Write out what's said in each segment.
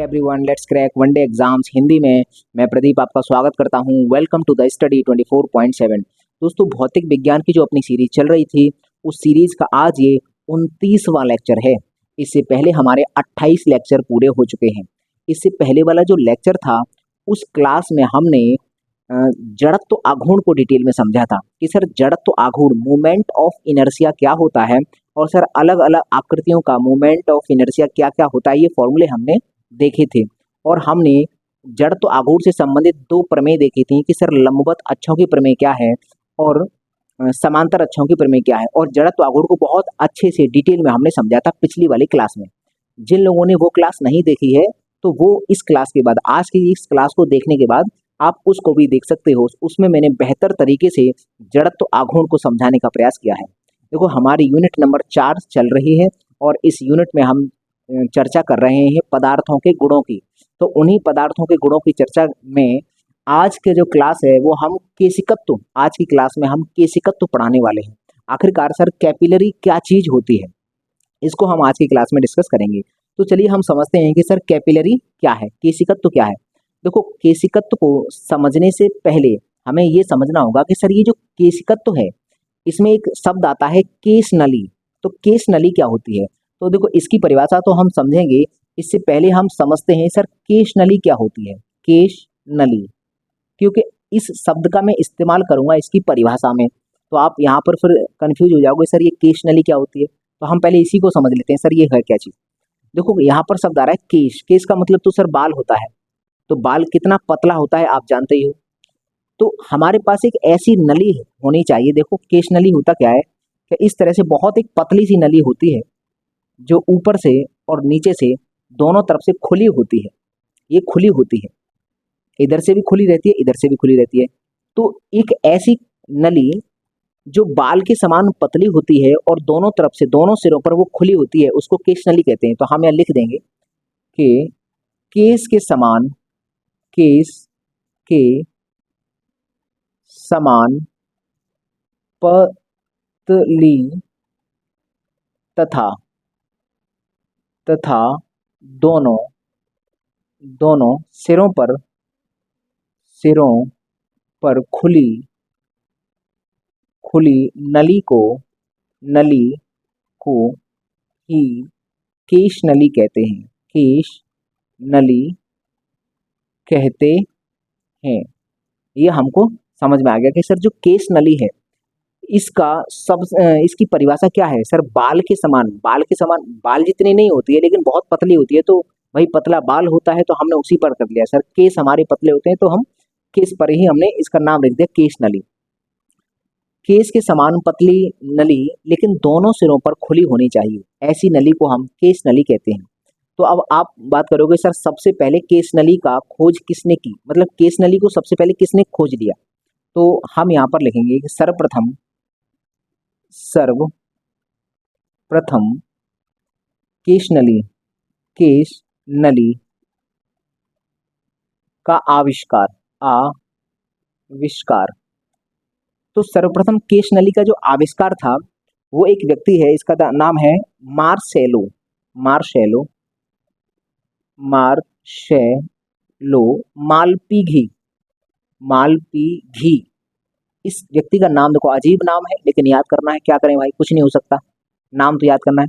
Everyone, let's crack one day exams Hindi में। मैं प्रदीप आपका स्वागत करता हूं। Welcome to the study 24.7। दोस्तों, भौतिक विज्ञान की जो अपनी सीरीज चल रही थी, उस सीरीज का आज ये 29वां लेक्चर है। इससे पहले हमारे 28 लेक्चर पूरे हो चुके हैं। इससे पहले वाला जो लेक्चर था, उस क्लास में हमने जड़त्व आघूर्ण को डिटेल में समझा था कि सर जड़त्व आघूर्ण मोमेंट ऑफ इनर्शिया क्या होता है, और सर अलग अलग आकृतियों का मोमेंट ऑफ इनर्शिया क्या क्या होता है, ये फॉर्मूले हमने देखे थे। और हमने जड़त्व आघूर्ण से संबंधित दो प्रमेय देखी थी कि सर लंबवत अक्षों की प्रमेय क्या है और समांतर अक्षों की प्रमेय क्या है। और जड़त्व आघूर्ण को बहुत अच्छे से डिटेल में हमने समझा था पिछली वाली क्लास में। जिन लोगों ने वो क्लास नहीं देखी है तो वो इस क्लास के बाद, आज की इस क्लास को देखने के बाद आप उसको भी देख सकते हो। उसमें मैंने बेहतर तरीके से जड़त्व आघूर्ण को समझाने का प्रयास किया है। देखो, हमारी यूनिट नंबर 4 चल रही है और इस यूनिट में हम चर्चा कर रहे हैं पदार्थों के गुणों की। तो उन्हीं पदार्थों के गुणों की चर्चा में आज के जो क्लास है वो हम केशिकत्व, आज की क्लास में हम केशिकत्व पढ़ाने वाले हैं। आखिरकार सर कैपिलरी क्या चीज होती है, इसको हम आज की क्लास में डिस्कस करेंगे। तो चलिए हम समझते हैं कि सर कैपिलरी क्या है, केशिकत्व क्या है। देखो, केशिकत्व को समझने से पहले हमें ये समझना होगा कि सर ये जो केशिकत्व है, इसमें एक शब्द आता है केश नली। तो केश नली क्या होती है, तो देखो इसकी परिभाषा तो हम समझेंगे। इससे पहले हम समझते हैं सर केश नली क्या होती है। केश नली, क्योंकि इस शब्द का मैं इस्तेमाल करूंगा इसकी परिभाषा में, तो आप यहाँ पर फिर कंफ्यूज हो जाओगे सर ये केश नली क्या होती है। तो हम पहले इसी को समझ लेते हैं, सर ये है क्या चीज। देखो, यहाँ पर शब्द आ रहा है केश। केश का मतलब तो सर बाल होता है। तो बाल कितना पतला होता है आप जानते ही हो। तो हमारे पास एक ऐसी नली होनी चाहिए। देखो, केश नली होता क्या है कि इस तरह से बहुत एक पतली सी नली होती है जो ऊपर से और नीचे से दोनों तरफ से खुली होती है। ये खुली होती है, इधर से भी खुली रहती है, इधर से भी खुली रहती है। तो एक ऐसी नली जो बाल के समान पतली होती है और दोनों तरफ से, दोनों सिरों पर वो खुली होती है, उसको केश नली कहते हैं। तो हम यहाँ लिख देंगे कि केश के समान, केश के समान पतली तथा दोनों सिरों पर खुली नली को ही केश नली कहते हैं। केश नली कहते हैं। ये हमको समझ में आ गया कि सर जो केश नली है, इसकी परिभाषा क्या है सर। बाल के समान, बाल जितनी नहीं होती है लेकिन बहुत पतली होती है, तो वही पतला बाल होता है, तो हमने उसी पर कर लिया। सर केस हमारे पतले होते हैं तो हम केस पर ही हमने इसका नाम लिख दिया केश नली। केस के समान पतली नली लेकिन दोनों सिरों पर खुली होनी चाहिए, ऐसी नली को हम केश नली कहते हैं। तो अब आप बात करोगे सर सबसे पहले केश नली का खोज किसने की, मतलब केश नली को सबसे पहले किसने खोज लिया। तो हम यहाँ पर लिखेंगे कि सर्वप्रथम केश नली का आविष्कार। तो सर्वप्रथम केश नली का जो आविष्कार था वो एक व्यक्ति है, इसका नाम है मार्सेलो मालपीघी। इस व्यक्ति का नाम देखो, अजीब नाम है लेकिन याद करना है। क्या करें भाई, कुछ नहीं हो सकता, नाम तो याद करना है।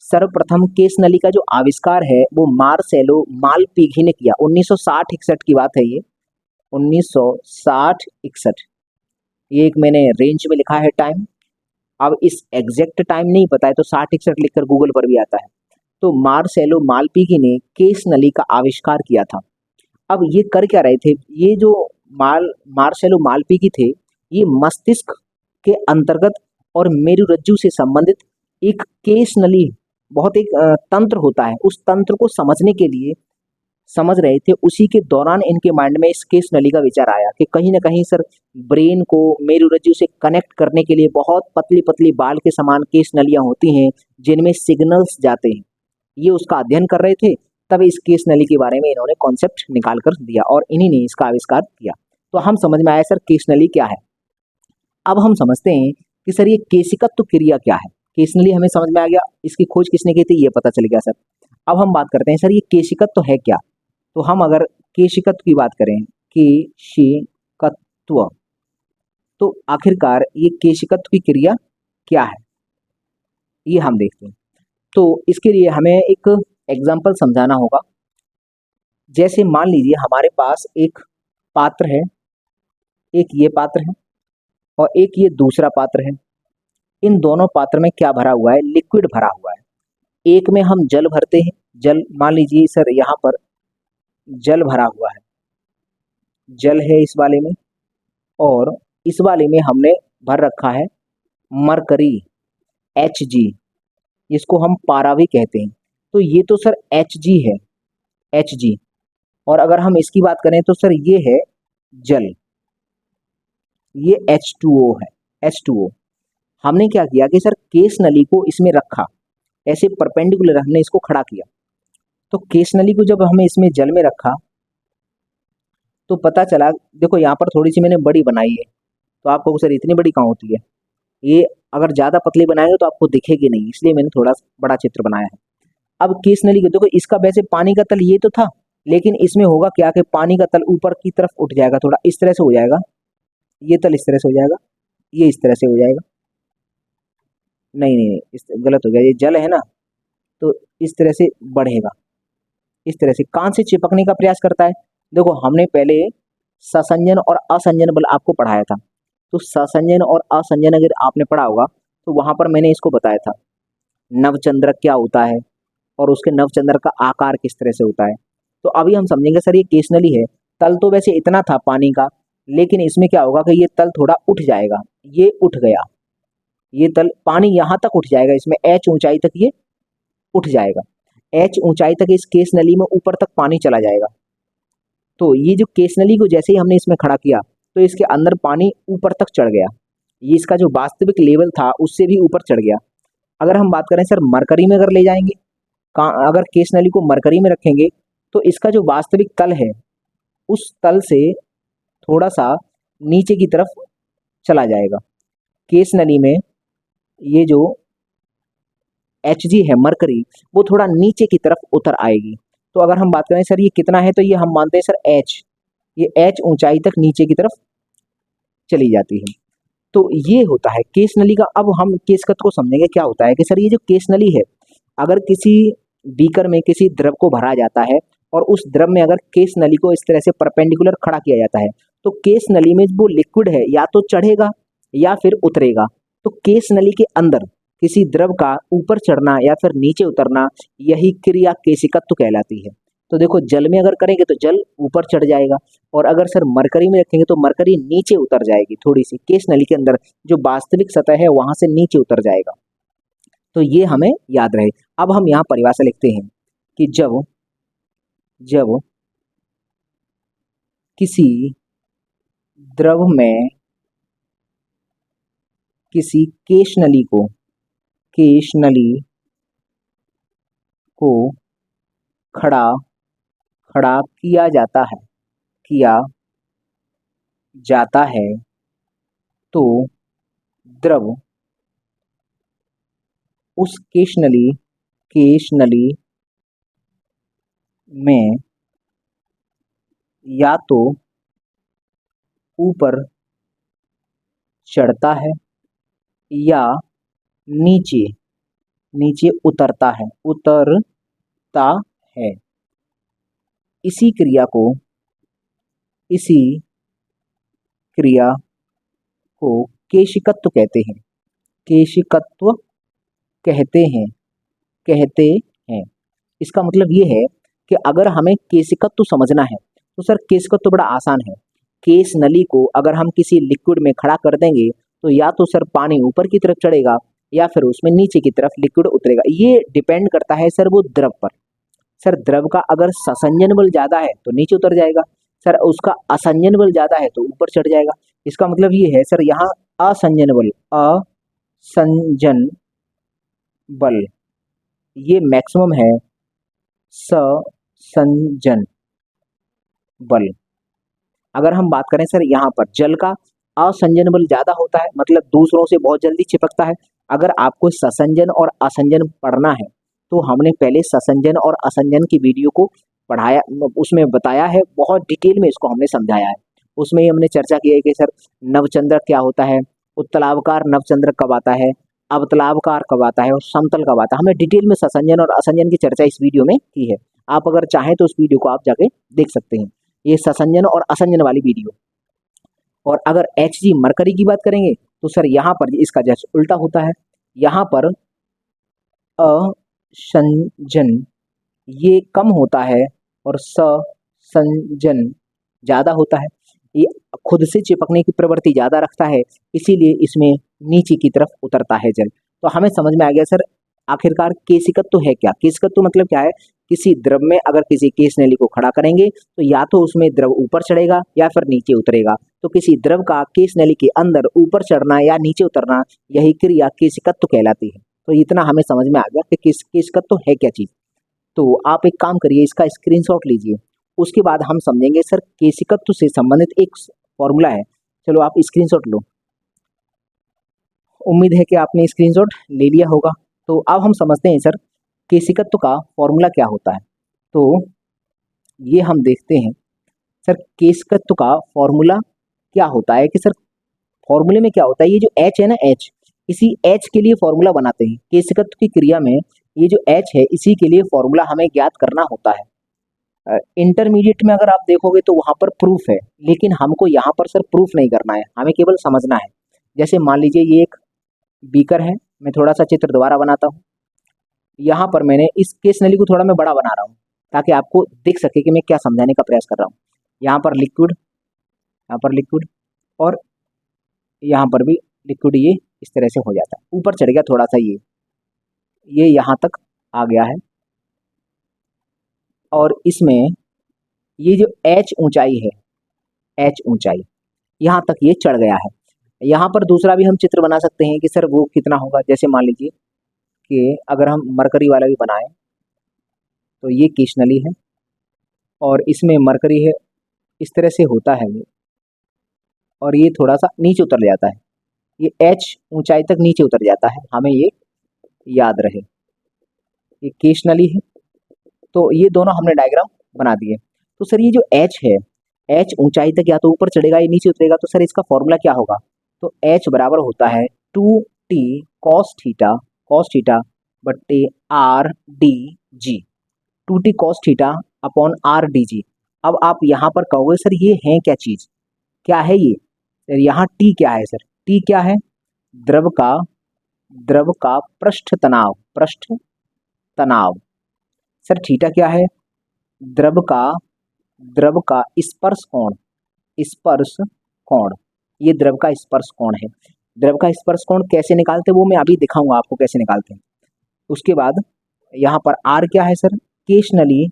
सर्वप्रथम केश नली का जो आविष्कार है वो मार्सेलो मालपीघी ने किया। 1960-61 की बात है ये, 1960-61। ये एक मैंने रेंज में लिखा है टाइम। अब इस एग्जैक्ट टाइम नहीं पता है तो 60-61 लिखकर गूगल पर भी आता है। तो मार्सेलो मालपीघी ने केश नली का आविष्कार किया था। अब ये कर क्या रहे थे, ये जो मार्सेलो मालपीघी थे, ये मस्तिष्क के अंतर्गत और मेरुरज्जु से संबंधित एक केश नली, बहुत एक तंत्र होता है, उस तंत्र को समझने के लिए समझ रहे थे। उसी के दौरान इनके माइंड में इस केश नली का विचार आया कि कहीं ना कहीं सर ब्रेन को मेरुरज्जु से कनेक्ट करने के लिए बहुत पतली पतली बाल के समान केश नलियां होती हैं जिनमें सिग्नल्स जाते हैं। ये उसका अध्ययन कर रहे थे, तब इस केश नली के बारे में इन्होंने कॉन्सेप्ट निकाल कर दिया और इन्हीं ने इसका आविष्कार किया। तो हम समझ में आया सर केश नली क्या है। अब हम समझते हैं कि सर ये केशिकत्व क्रिया क्या है। केश नली हमें समझ में आ गया, इसकी खोज किसने की थी ये पता चल गया सर। अब हम बात करते हैं सर ये केशिकत्व है क्या। तो हम अगर केशिकत्व की बात करें, केशिकत्व, तो आखिरकार ये केशिकत्व की क्रिया क्या है, ये हम देखते हैं। तो इसके लिए हमें एक एग्जाम्पल समझाना होगा। जैसे मान लीजिए हमारे पास एक पात्र है, एक ये पात्र है और एक ये दूसरा पात्र है। इन दोनों पात्र में क्या भरा हुआ है, लिक्विड भरा हुआ है। एक में हम जल भरते हैं, जल मान लीजिए सर यहाँ पर जल भरा हुआ है, जल है इस वाले में, और इस वाले में हमने भर रखा है मरकरी, Hg, इसको हम पारा भी कहते हैं। तो ये तो सर Hg है, Hg, और अगर हम इसकी बात करें तो सर ये है जल, ये H2O है, H2O। हमने क्या किया कि सर केस नली को इसमें रखा, ऐसे परपेंडिकुलर हमने इसको खड़ा किया। तो केस नली को जब हमने इसमें जल में रखा तो पता चला, देखो यहाँ पर थोड़ी सी मैंने बड़ी बनाई है, तो आपको सर इतनी बड़ी कहाँ होती है, ये अगर ज़्यादा पतली बनाएंगे तो आपको दिखेगी नहीं, इसलिए मैंने थोड़ा बड़ा चित्र बनाया है। अब केस नली को देखो, इसका वैसे पानी का तल ये तो था, लेकिन इसमें होगा क्या कि पानी का तल ऊपर की तरफ उठ जाएगा, थोड़ा इस तरह से हो जाएगा, ये तल इस तरह से हो जाएगा, ये इस तरह से हो जाएगा, नहीं नहीं इस गलत हो गया, ये जल है ना, तो इस तरह से बढ़ेगा, इस तरह से कान से चिपकने का प्रयास करता है। देखो हमने पहले ससंजन और असंजन बल आपको पढ़ाया था, तो ससंजन और असंजन अगर आपने पढ़ा होगा तो वहां पर मैंने इसको बताया था, नवचंद्रक क्या होता है और उसके नवचंद्रक का आकार किस तरह से होता है। तो अभी हम समझेंगे सर ये केस नली है, तल तो वैसे इतना था पानी का, लेकिन इसमें क्या होगा कि ये तल थोड़ा उठ जाएगा, ये उठ गया, ये तल पानी यहाँ तक उठ जाएगा, इसमें H ऊंचाई तक ये उठ जाएगा, H ऊंचाई तक इस केस नली में ऊपर तक पानी चला जाएगा। तो ये जो केस नली को जैसे ही हमने इसमें खड़ा किया तो इसके अंदर पानी ऊपर तक चढ़ गया, ये इसका जो वास्तविक लेवल था उससे भी ऊपर चढ़ गया। अगर हम बात करें सर मरकरी में अगर ले जाएंगे, अगर केस नली को मरकरी में रखेंगे तो इसका जो वास्तविक तल है उस तल से थोड़ा सा नीचे की तरफ चला जाएगा। केस नली में ये जो Hg है मरकरी, वो थोड़ा नीचे की तरफ उतर आएगी। तो अगर हम बात करें सर ये कितना है, तो ये हम मानते हैं सर H, ये H ऊंचाई तक नीचे की तरफ चली जाती है। तो ये होता है केस नली का। अब हम केशकत्व को समझेंगे, क्या होता है कि सर ये जो केस नली है, अगर किसी बीकर में किसी द्रव को भरा जाता है और उस द्रव में अगर केस नली को इस तरह से परपेंडिकुलर खड़ा किया जाता है, तो केस नली में वो लिक्विड है या तो चढ़ेगा या फिर उतरेगा। तो केस नली के अंदर किसी द्रव का ऊपर चढ़ना या फिर नीचे उतरना, यही क्रिया केशिकत्व कहलाती है। तो देखो जल में अगर करेंगे तो जल ऊपर चढ़ जाएगा, और अगर सर मरकरी में रखेंगे तो मरकरी नीचे उतर जाएगी, थोड़ी सी केस नली के अंदर जो वास्तविक सतह है वहां से नीचे उतर जाएगा। तो ये हमें याद रहे। अब हम यहाँ परिभाषा लिखते हैं कि जब जब किसी द्रव में किसी केश नली को खड़ा किया जाता है तो द्रव उस केश नली में या तो ऊपर चढ़ता है या नीचे उतरता है। इसी क्रिया को केशिकत्व कहते हैं। इसका मतलब ये है कि अगर हमें केशिकत्व समझना है तो सर केशिकत्व बड़ा आसान है। केस नली को अगर हम किसी लिक्विड में खड़ा कर देंगे तो या तो सर पानी ऊपर की तरफ चढ़ेगा या फिर उसमें नीचे की तरफ लिक्विड उतरेगा। ये डिपेंड करता है सर वो द्रव पर। सर द्रव का अगर ससंजन बल ज्यादा है तो नीचे उतर जाएगा, सर उसका असंजन बल ज्यादा है तो ऊपर चढ़ जाएगा। इसका मतलब ये है सर यहाँ असंजन बल ये मैक्सिमम है ससंजन बल। अगर हम बात करें सर यहाँ पर जल का असंजन बल ज्यादा होता है, मतलब दूसरों से बहुत जल्दी चिपकता है। अगर आपको ससंजन और असंजन पढ़ना है तो हमने पहले ससंजन और असंजन की वीडियो को पढ़ाया, उसमें बताया है, बहुत डिटेल में इसको हमने समझाया है। उसमें ही हमने चर्चा की है कि सर नवचंद्र क्या होता है, उत्तलावकार नवचंद्र कब आता है, अवतलावकार कब आता है और समतल कब आता है। हमने डिटेल में ससंजन और असंजन की चर्चा इस वीडियो में की है। आप अगर चाहें तो उस वीडियो को आप जाके देख सकते हैं, ये ससंजन और असंजन वाली वीडियो। और अगर Hg मरकरी की बात करेंगे तो सर यहाँ पर इसका जस्ट उल्टा होता है, यहाँ पर असंजन ये कम होता है और ससंजन ज़्यादा होता है। ये खुद से चिपकने की प्रवृत्ति ज़्यादा रखता है, इसीलिए इसमें नीचे की तरफ उतरता है जल। तो हमें समझ में आ गया सर आखिरकार केशिकत्व है क्या। केशिकत्व मतलब क्या है, किसी द्रव में अगर किसी केश नली को खड़ा करेंगे तो या तो उसमें द्रव ऊपर चढ़ेगा या फिर नीचे उतरेगा। तो किसी द्रव का केश नली के अंदर ऊपर चढ़ना या नीचे उतरना, यही क्रिया केशिकत्व कहलाती है। तो इतना हमें समझ में आ गया कि केशिकत्व है क्या चीज़। तो आप एक काम करिए, इसका स्क्रीनशॉट लीजिए, उसके बाद हम समझेंगे सर केशिकत्व से संबंधित एक फॉर्मूला है। चलो आप स्क्रीनशॉट लो, उम्मीद है कि आपने स्क्रीनशॉट ले लिया होगा। तो अब हम समझते हैं सर केशिकत्व का फॉर्मूला क्या होता है। तो ये हम देखते हैं सर केशिकत्व का फॉर्मूला क्या होता है कि सर फॉर्मूले में क्या होता है, ये जो H है ना, H, इसी H के लिए फॉर्मूला बनाते हैं। केशिकत्व की क्रिया में ये जो H है इसी के लिए फॉर्मूला हमें ज्ञात करना होता है। इंटरमीडिएट में अगर आप देखोगे तो वहाँ पर प्रूफ है, लेकिन हमको यहाँ पर सर प्रूफ नहीं करना है, हमें केवल समझना है। जैसे मान लीजिए ये एक बीकर है, मैं थोड़ा सा चित्र दोबारा बनाता हूँ। यहाँ पर मैंने इस केस नली को थोड़ा मैं बड़ा बना रहा हूँ ताकि आपको दिख सके कि मैं क्या समझाने का प्रयास कर रहा हूँ। यहाँ पर लिक्विड, यहाँ पर लिक्विड और यहाँ पर भी लिक्विड, ये इस तरह से हो जाता है। ऊपर चढ़ गया थोड़ा सा, ये यहाँ तक आ गया है और इसमें ये जो H ऊंचाई है, H ऊंचाई यहाँ तक ये चढ़ गया है। यहाँ पर दूसरा भी हम चित्र बना सकते हैं कि सर वो कितना होगा। जैसे मान लीजिए कि अगर हम मरकरी वाला भी बनाएं तो ये केश नली है और इसमें मरकरी है, इस तरह से होता है ये, और ये थोड़ा सा नीचे उतर जाता है, ये H ऊंचाई तक नीचे उतर जाता है, हमें ये याद रहे। ये केश नली है, तो ये दोनों हमने डायग्राम बना दिए। तो सर ये जो H है, H ऊंचाई तक या तो ऊपर चढ़ेगा या नीचे उतरेगा, तो सर इसका फॉर्मूला क्या होगा। तो H बराबर होता है 2t cos थीटा बट्टे R D G, 2t cos theta upon R D G. अब आप यहाँ पर कहोगे सर ये है क्या चीज़, क्या है ये, सर यहाँ T क्या है, सर T क्या है, द्रव का पृष्ठ तनाव। सर थीटा क्या है, द्रव का स्पर्श कोण, ये द्रव का स्पर्श कोण है। द्रव का स्पर्श कोण कैसे निकालते हैं वो मैं अभी दिखाऊंगा आपको कैसे निकालते हैं। उसके बाद यहाँ पर आर क्या है सर, केश नली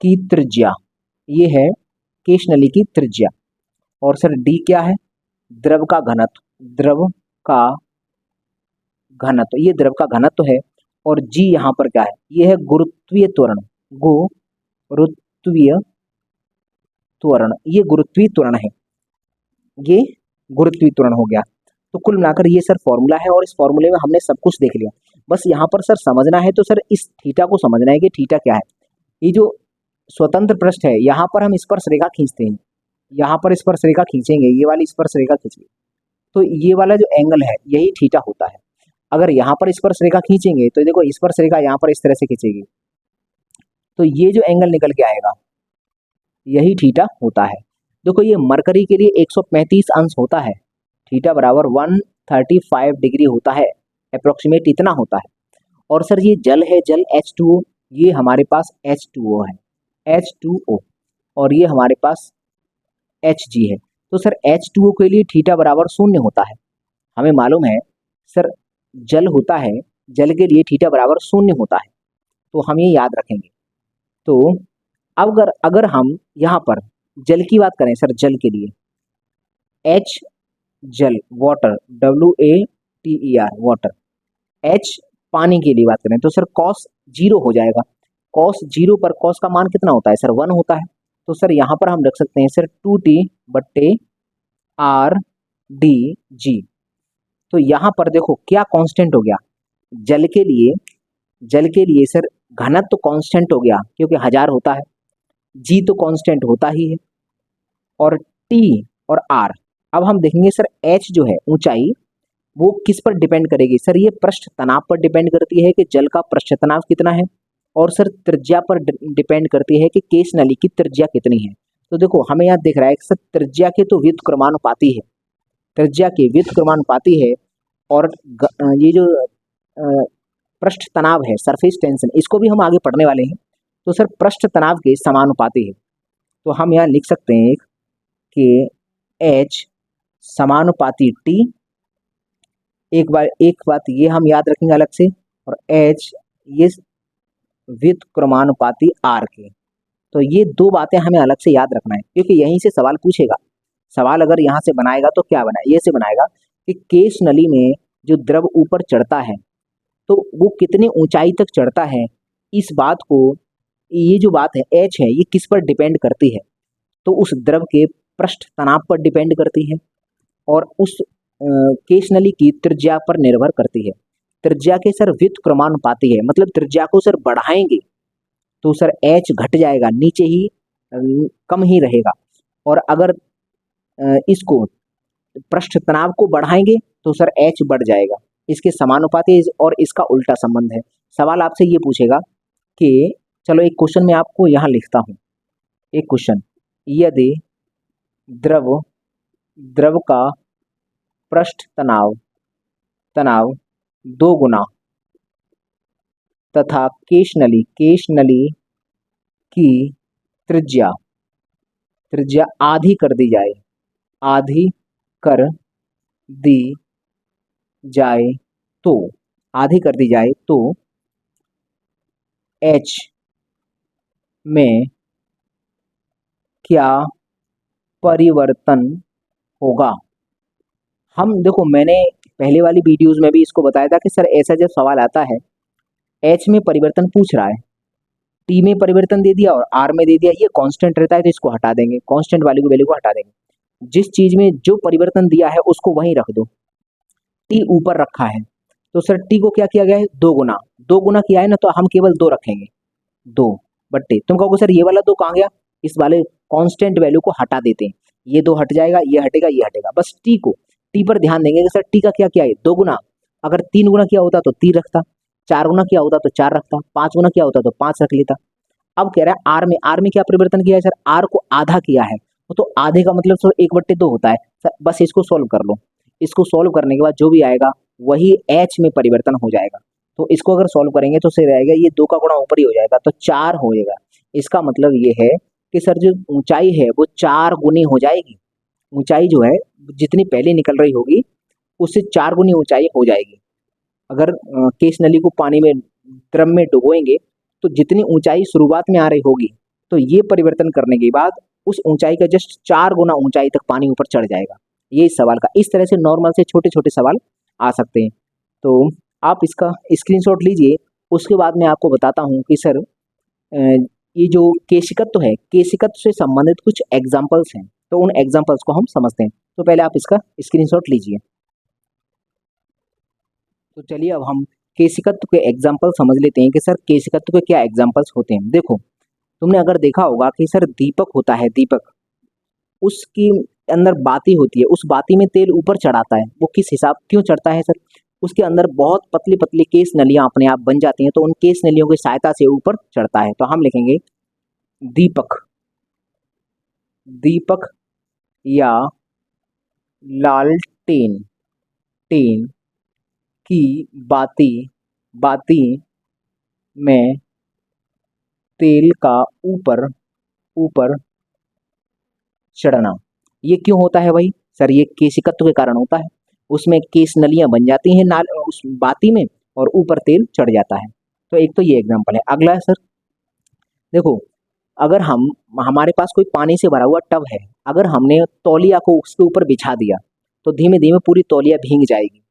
की त्रिज्या, ये है केश नली की त्रिज्या। और सर डी क्या है, द्रव का घनत्व, ये द्रव का घनत्व है। और जी यहाँ पर क्या है, ये है गुरुत्वीय त्वरण, ये गुरुत्वीय त्वरण है, ये गुरुत्वीय त्वरण हो गया। तो कुल मिलाकर ये सर फॉर्मूला है और इस फॉर्मूले में हमने सब कुछ देख लिया। बस यहाँ पर सर समझना है, तो सर इस थीटा को समझना है कि थीटा क्या है। ये जो स्वतंत्र पृष्ठ है यहाँ पर हम स्पर्श रेखा खींचते हैं, यहाँ पर स्पर्श रेखा खींचेंगे, ये वाली स्पर्श रेखा खींचेंगे, तो ये वाला जो एंगल है यही थीटा होता है। अगर यहाँ पर स्पर्श रेखा खींचेंगे तो देखो स्पर्श रेखा यहाँ पर इस तरह से खींचेगी, तो ये जो एंगल निकल के आएगा यही थीटा होता है। देखो ये मरकरी के लिए 135 अंश होता है, थीटा बराबर 135 डिग्री होता है, अप्रोक्सीमेट इतना होता है। और सर ये जल है, जल H2O, ये हमारे पास H2O है, H2O, और ये हमारे पास Hg है। तो सर H2O के लिए थीटा बराबर 0 होता है। हमें मालूम है सर जल होता है, जल के लिए थीटा बराबर 0 होता है, तो हम ये याद रखेंगे। तो अगर हम यहाँ पर जल की बात करें सर, जल के लिए H जल, वाटर, WATER वाटर, H पानी के लिए बात करें तो सर cos 0 हो जाएगा। cos 0 पर cos का मान कितना होता है सर, 1 होता है। तो सर यहाँ पर हम रख सकते हैं सर 2t बट्टे आर डी जी। तो यहाँ पर देखो क्या कांस्टेंट हो गया, जल के लिए सर घनत्व तो कांस्टेंट हो गया क्योंकि 1000 होता है, जी तो कांस्टेंट होता ही है, और टी और आर। अब हम देखेंगे सर एच जो है ऊंचाई वो किस पर डिपेंड करेगी? सर ये पृष्ठ तनाव पर डिपेंड करती है कि जल का पृष्ठ तनाव कितना है, और सर त्रिज्या पर डिपेंड करती है कि केश नली की त्रिज्या कितनी है। तो देखो हमें यहाँ दिख रहा है कि सर त्रिज्या के तो व्युत्क्रमानुपाती है, त्रिज्या के व्युत्क्रमानुपाती है, और ये जो पृष्ठ तनाव है सरफेस टेंशन, इसको भी हम आगे पढ़ने वाले हैं। तो सर पृष्ठ तनाव के समानुपाती है, तो हम यहाँ लिख सकते हैं कि एच समानुपाती टी, एक बात ये हम याद रखेंगे अलग से, और एच ये व्युत्क्रमानुपाती आर के। तो ये दो बातें हमें अलग से याद रखना है क्योंकि यहीं से सवाल पूछेगा। सवाल अगर यहाँ से बनाएगा तो क्या बनाए, ये से बनाएगा कि केश नली में जो द्रव ऊपर चढ़ता है तो वो कितनी ऊंचाई तक चढ़ता है, इस बात को, ये जो बात है एच है ये किस पर डिपेंड करती है? तो उस द्रव के पृष्ठ तनाव पर डिपेंड करती है, और उस केश नली की त्रिज्या पर निर्भर करती है। त्रिज्या के सर व्युत्क्रमानुपाती है, मतलब त्रिज्या को सर बढ़ाएंगे तो सर एच घट जाएगा, नीचे ही कम ही रहेगा, और अगर इसको पृष्ठ तनाव को बढ़ाएंगे तो सर एच बढ़ जाएगा। इसके समानुपाती और इसका उल्टा संबंध है। सवाल आपसे ये पूछेगा कि चलो एक क्वेश्चन मैं आपको यहाँ लिखता हूँ, एक क्वेश्चन, यदि द्रव का पृष्ठ तनाव 2 गुना तथा केश नली की त्रिज्या आधी कर दी जाए तो एच में क्या परिवर्तन होगा? हम देखो मैंने पहले वाली वीडियोस में भी इसको बताया था कि सर ऐसा जब सवाल आता है, एच में परिवर्तन पूछ रहा है, टी में परिवर्तन दे दिया और आर में दे दिया, ये कांस्टेंट रहता है तो इसको हटा देंगे, कांस्टेंट वैल्यू को हटा देंगे। जिस चीज में जो परिवर्तन दिया है उसको वहीं रख दो। टी ऊपर रखा है तो सर टी को क्या किया गया है? 2 गुना किया है ना, तो हम केवल 2 रखेंगे, 2 बट्टे। तुम कहोगे सर ये वाला 2 कहाँ गया? इस वाले कांस्टेंट वैल्यू को हटा देते हैं, ये 2 हट जाएगा, ये हटेगा, बस टी पर ध्यान देंगे कि सर टी का क्या किया है? 2 गुना। अगर 3 गुना किया होता तो 3 रखता, 4 गुना किया होता तो 4 रखता, 5 गुना किया होता तो 5 रख लेता। अब कह रहा है आर में क्या परिवर्तन किया है? सर आर को आधा किया है, तो आधे का मतलब सर 1/2 होता है। सर बस इसको सोल्व कर लो, इसको सोल्व करने के बाद जो भी आएगा वही एच में परिवर्तन हो जाएगा। तो इसको अगर सोल्व करेंगे तो सही रहेगा, ये 2 का गुणा ऊपर ही हो जाएगा तो 4 हो जाएगा। इसका मतलब ये है कि सर जो ऊंचाई है वो 4 गुनी हो जाएगी। ऊंचाई जो है जितनी पहले निकल रही होगी उससे 4 गुनी ऊंचाई हो जाएगी। अगर केश नली को पानी में द्रव में डुबोएंगे तो जितनी ऊंचाई शुरुआत में आ रही होगी, तो ये परिवर्तन करने के बाद उस ऊंचाई का जस्ट 4 गुना ऊंचाई तक पानी ऊपर चढ़ जाएगा। ये इस सवाल का, इस तरह से नॉर्मल से छोटे छोटे सवाल आ सकते हैं। तो आप इसका स्क्रीनशॉट लीजिए। उसके बाद मैं आपको बताता हूँ कि सर ये जो केशिकत्व है, केशिकत्व से संबंधित कुछ एग्जाम्पल्स हैं, तो उन एग्जाम्पल्स को हम समझते हैं। तो पहले आप इसका स्क्रीनशॉट लीजिए। तो चलिए अब हम केशिकत्व के एग्जाम्पल समझ लेते हैं कि सर केशिकत्व के क्या एग्जाम्पल्स होते हैं। देखो तुमने अगर देखा होगा कि सर दीपक होता है, दीपक, उसकी अंदर बाती होती है, उस बाती में तेल ऊपर चढ़ाता है, वो किस हिसाब क्यों चढ़ता है? सर उसके अंदर बहुत पतली पतली केश नलियां अपने आप बन जाती हैं, तो उन केश नलियों की सहायता से ऊपर चढ़ता है। तो हम लिखेंगे दीपक या लालटेन की बाती में तेल का ऊपर चढ़ना। ये क्यों होता है भाई? सर ये केशिकत्व के कारण होता है, उसमें केश नलियां बन जाती हैं उस बाती में, और ऊपर तेल चढ़ जाता है। तो एक तो ये एग्जांपल है। अगला है सर, देखो अगर हमारे पास कोई पानी से भरा हुआ टब है, अगर हमने तौलिया को उसके ऊपर बिछा दिया तो धीमे धीमे पूरी तौलिया भीग जाएगी,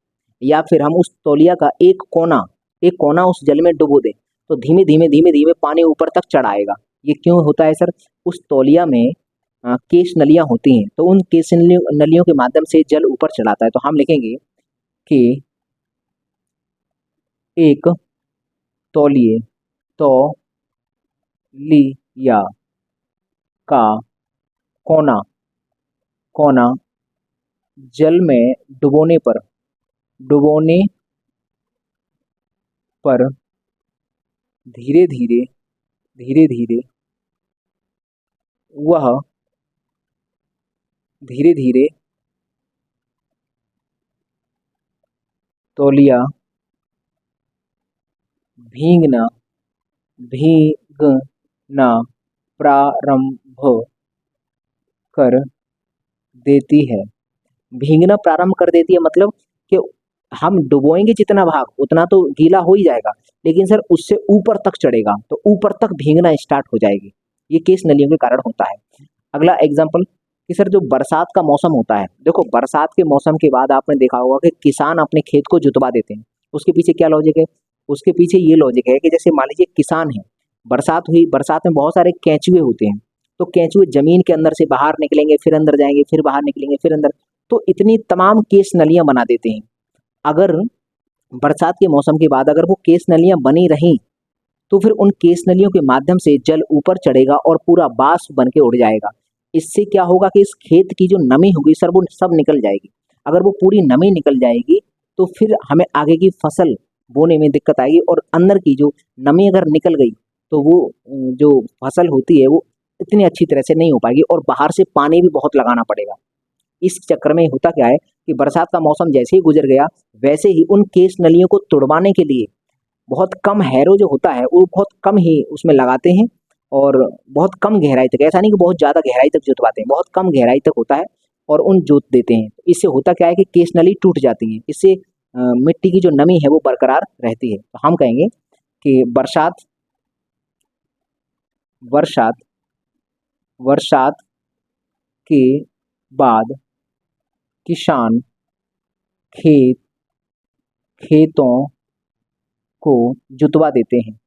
या फिर हम उस तौलिया का एक कोना उस जल में डुबो दें तो धीमे धीमे पानी ऊपर तक चढ़ आएगा। ये क्यों होता है सर? उस तौलिया में केश नलियां होती हैं, तो उन केश नलियों के माध्यम से जल ऊपर चढ़ाता है। तो हम लिखेंगे कि एक तौलिए तो लिया का कोना कोना जल में डुबोने पर धीरे धीरे वह धीरे धीरे तौलिया भीगना भीगना प्रारंभ कर देती है। भीगना प्रारंभ कर देती है मतलब कि हम डुबोएंगे जितना भाग उतना तो गीला हो ही जाएगा, लेकिन सर उससे ऊपर तक चढ़ेगा तो ऊपर तक भीगना स्टार्ट हो जाएगी। ये केस नलियों के कारण होता है। अगला एग्जाम्पल कि सर जो बरसात का मौसम होता है, देखो बरसात के मौसम के बाद आपने देखा होगा कि किसान अपने खेत को जुतवा देते हैं। उसके पीछे क्या लॉजिक है? उसके पीछे ये लॉजिक है कि जैसे मान लीजिए किसान है, बरसात हुई, बरसात में बहुत सारे केंचुए होते हैं, तो केंचुए जमीन के अंदर से बाहर निकलेंगे, फिर अंदर जाएंगे, फिर बाहर निकलेंगे, फिर अंदर, तो इतनी तमाम केस नलियां बना देते हैं। अगर बरसात के मौसम के बाद अगर वो केस नलियां बनी रहीं तो फिर उन केस नलियों के माध्यम से जल ऊपर चढ़ेगा और पूरा बाष्प बन के उड़ जाएगा। इससे क्या होगा कि इस खेत की जो नमी होगी सर वो सब निकल जाएगी। अगर वो पूरी नमी निकल जाएगी तो फिर हमें आगे की फसल बोने में दिक्कत आएगी, और अंदर की जो नमी अगर निकल गई तो वो जो फसल होती है वो इतनी अच्छी तरह से नहीं हो पाएगी, और बाहर से पानी भी बहुत लगाना पड़ेगा। इस चक्कर में होता क्या है कि बरसात का मौसम जैसे ही गुजर गया वैसे ही उन केस नलियों को तुड़वाने के लिए बहुत कम हैरो जो होता है वो बहुत कम ही उसमें लगाते हैं, और बहुत कम गहराई तक, ऐसा नहीं कि बहुत ज़्यादा गहराई तक जोतवाते हैं, बहुत कम गहराई तक होता है और उन जोत देते हैं। इससे होता क्या है कि केस नली टूट जाती है, इससे मिट्टी की जो नमी है वो बरकरार रहती है। तो हम कहेंगे कि बरसात बरसात के बाद किसान खेत खेतों को जुतवा देते हैं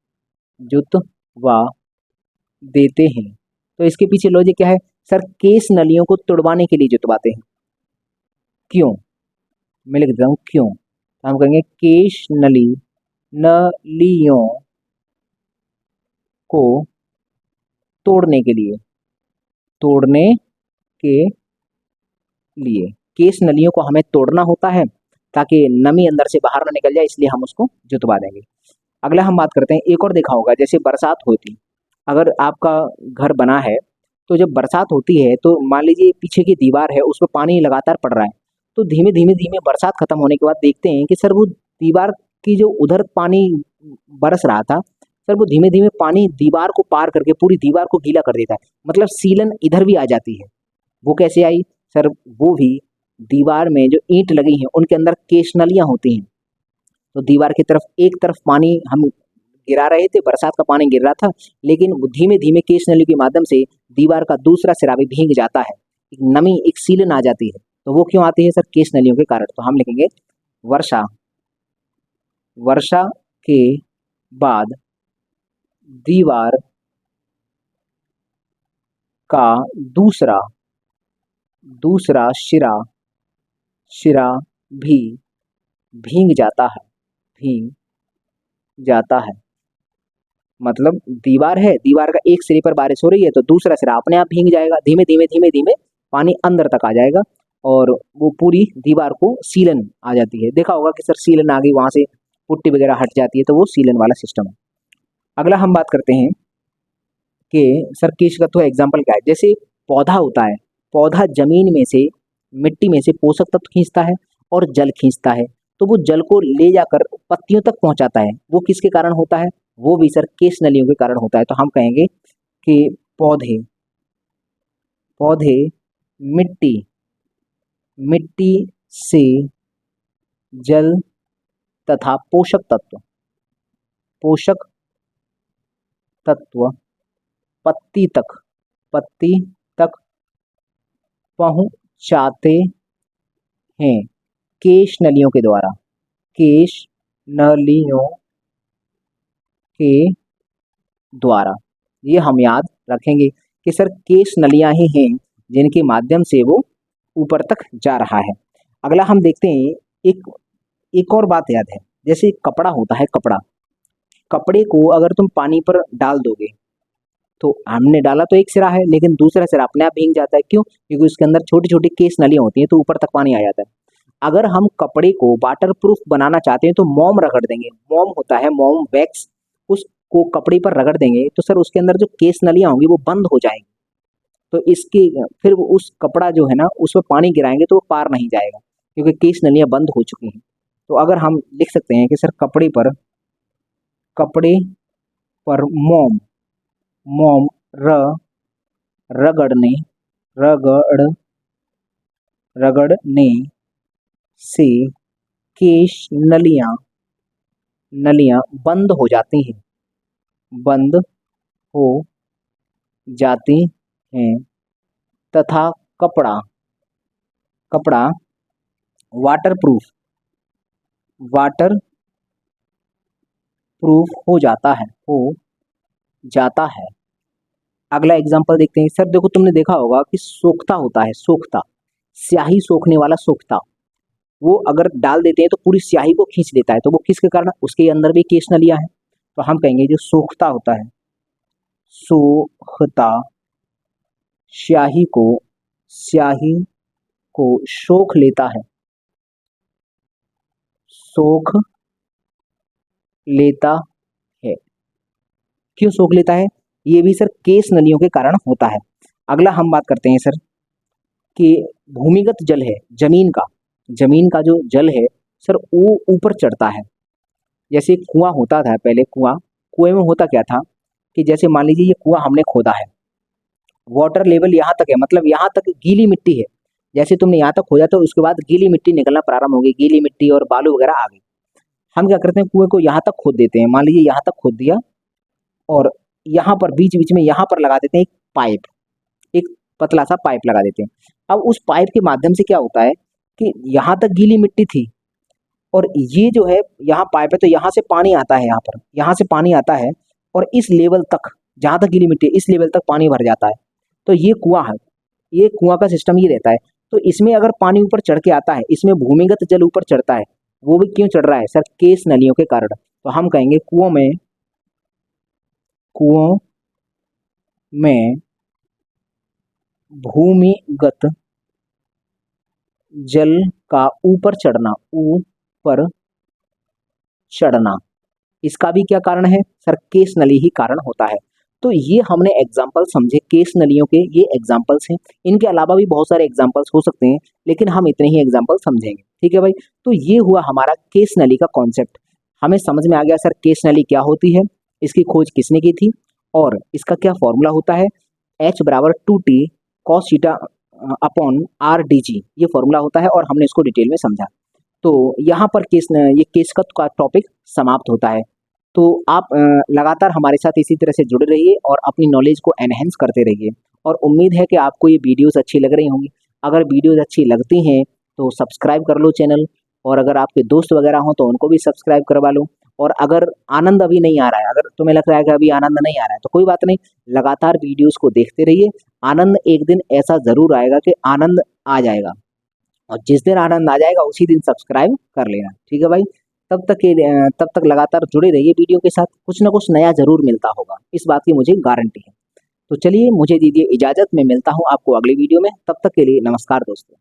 जुतवा देते हैं। तो इसके पीछे लॉजिक क्या है सर? केस नलियों को तुड़वाने के लिए जुतवाते हैं। क्यों? मैं लिख देता हूँ क्यों। तो हम कहेंगे केश नलियों को तोड़ने के लिए केस नलियों को हमें तोड़ना होता है ताकि नमी अंदर से बाहर ना निकल जाए, इसलिए हम उसको जुतवा देंगे। अगला हम बात करते हैं, एक और देखा होगा जैसे बरसात होती, अगर आपका घर बना है तो जब बरसात होती है तो मान लीजिए पीछे की दीवार है उस पर पानी लगातार पड़ रहा है, तो धीमे धीमे धीमे बरसात खत्म होने के बाद देखते हैं कि सर वो दीवार की जो उधर पानी बरस रहा था सर वो धीमे धीमे पानी दीवार को पार करके पूरी दीवार को गीला कर देता है, मतलब सीलन इधर भी आ जाती है। वो कैसे आई सर? वो भी दीवार में जो ईंट लगी हैं उनके अंदर केशनलियां होती हैं, तो दीवार की तरफ एक तरफ पानी हम गिरा रहे थे, बरसात का पानी गिर रहा था, लेकिन धीमे धीमे केश नली के माध्यम से दीवार का दूसरा सिरा भी भीग जाता है, एक नमी एक सीलन आ जाती है। तो वो क्यों आती है सर? केश नलियों के कारण। तो हम लिखेंगे वर्षा के बाद दीवार का दूसरा सिरा भी भीग जाता है। मतलब दीवार है, दीवार का एक सिरे पर बारिश हो रही है तो दूसरा सिरा अपने आप भीग जाएगा, धीमे धीमे पानी अंदर तक आ जाएगा और वो पूरी दीवार को सीलन आ जाती है। देखा होगा कि सर सीलन आ गई, वहां से पुट्टी वगैरह हट जाती है, तो वो सीलन वाला सिस्टम है। अगला हम बात करते हैं कि सर कीश का तो एग्जाम्पल क्या है? जैसे पौधा होता है, पौधा जमीन में से मिट्टी में से पोषक तत्व खींचता है और जल खींचता है, तो वो जल को ले जाकर पत्तियों तक पहुंचाता है। वो किसके कारण होता है? वो भी सर केश नलियों के कारण होता है। तो हम कहेंगे कि पौधे पौधे मिट्टी मिट्टी से जल तथा पोषक तत्व पत्ती तक पहुंचाते हैं केश नलियों के द्वारा। केश नलियों के द्वारा ये हम याद रखेंगे कि सर केश नलियां ही हैं जिनके माध्यम से वो ऊपर तक जा रहा है। अगला हम देखते हैं, एक और बात याद है, जैसे कपड़ा होता है, कपड़े को अगर तुम पानी पर डाल दोगे तो हमने डाला तो एक सिरा है, लेकिन दूसरा सिरा अपने आप भीग जाता है। क्यों? क्योंकि उसके अंदर छोटी छोटी केस नलियां होती हैं, तो ऊपर तक पानी आ जाता है। अगर हम कपड़े को वाटर प्रूफ बनाना चाहते हैं तो मोम रगड़ देंगे। मोम होता है, मोम वैक्स, उसको कपड़े पर रगड़ देंगे तो सर उसके अंदर जो केस नलियां होंगी वो बंद हो जाएंगी। तो इसके फिर वो उस कपड़ा जो है ना उस पर पानी गिराएंगे तो वो पार नहीं जाएगा, क्योंकि केस नलियां बंद हो चुकी हैं। तो अगर हम लिख सकते हैं कि सर कपड़े पर मोम, मोम र रगड़ने रगड़ रगड़ने से केश नलियां नलियां बंद हो जाती हैं, बंद हो जाती हैं, तथा कपड़ा कपड़ा वाटर प्रूफ हो जाता है। अगला एग्जांपल देखते हैं। सर देखो, तुमने देखा होगा कि सोख्ता होता है, सोख्ता, स्याही सोखने वाला सोख्ता, वो अगर डाल देते हैं तो पूरी स्याही को खींच लेता है। तो वो किसके कारण? उसके अंदर भी केश नलियां हैं। तो हम कहेंगे जो सोख्ता होता है, सोख्ता स्याही को सोख लेता है, सोख लेता है। क्यों सोख लेता है? ये भी सर केस नलियों के कारण होता है। अगला हम बात करते हैं सर कि भूमिगत जल है, जमीन का जो जल है सर वो ऊपर चढ़ता है। जैसे कुआं होता था पहले, कुएं में होता क्या था कि जैसे मान लीजिए ये कुआं हमने खोदा है, वाटर लेवल यहाँ तक है, मतलब यहाँ तक गीली मिट्टी है। जैसे तुमने यहाँ तक खोदा तो उसके बाद गीली मिट्टी निकलना प्रारंभ होगी, गीली मिट्टी और बालू वगैरह आ गई। हम क्या करते हैं, कुएं को यहाँ तक खोद देते हैं। मान लीजिए यहाँ तक खोद दिया और यहाँ पर बीच बीच में यहाँ पर लगा देते हैं एक पाइप, एक पतला सा पाइप लगा देते हैं। अब उस पाइप के माध्यम से क्या होता है कि यहाँ तक गीली मिट्टी थी और ये जो है यहाँ पाइप है, तो यहाँ से पानी आता है, यहाँ से पानी आता है और इस लेवल तक, जहाँ तक गीली मिट्टी है, इस लेवल तक पानी भर जाता है। तो ये कुआं है, ये कुआं का सिस्टम ये रहता है। तो इसमें अगर पानी ऊपर चढ़ के आता है, इसमें भूमिगत जल ऊपर चढ़ता है, वो भी क्यों चढ़ रहा है सर? केस नलियों के कारण। तो हम कहेंगे कुओं में भूमिगत जल का ऊपर चढ़ना, इसका भी क्या कारण है सर? केस नली ही कारण होता है। तो ये हमने एग्जाम्पल समझे केस नलियों के, ये एग्जाम्पल्स हैं। इनके अलावा भी बहुत सारे एग्जाम्पल्स हो सकते हैं, लेकिन हम इतने ही एग्जाम्पल समझेंगे, ठीक है भाई। तो ये हुआ हमारा केस नली का कॉन्सेप्ट। हमें समझ में आ गया सर केस नली क्या होती है, इसकी खोज किसने की थी और इसका क्या फॉर्मूला होता है। H बराबर 2T cos theta upon RdG, ये फॉर्मूला होता है और हमने इसको डिटेल में समझा। तो यहाँ पर ये केस का टॉपिक समाप्त होता है। तो आप लगातार हमारे साथ इसी तरह से जुड़े रहिए और अपनी नॉलेज को एनहेंस करते रहिए। और उम्मीद है कि आपको ये वीडियोस अच्छी लग रही होंगी। अगर वीडियोस अच्छी लगती हैं तो सब्सक्राइब कर लो चैनल, और अगर आपके दोस्त वगैरह हों तो उनको भी सब्सक्राइब करवा लो। और अगर आनंद अभी नहीं आ रहा है, अगर तुम्हें लग रहा है कि अभी आनंद नहीं आ रहा है, तो कोई बात नहीं, लगातार वीडियोस को देखते रहिए। आनंद एक दिन ऐसा ज़रूर आएगा कि आनंद आ जाएगा, और जिस दिन आनंद आ जाएगा उसी दिन सब्सक्राइब कर लेना, ठीक है भाई। तब तक लगातार जुड़े रहिए वीडियो के साथ, कुछ ना कुछ नया ज़रूर मिलता होगा, इस बात की मुझे गारंटी है। तो चलिए मुझे दीजिए इजाज़त, मैं मिलता हूँ आपको अगली वीडियो में। तब तक के लिए नमस्कार दोस्तों।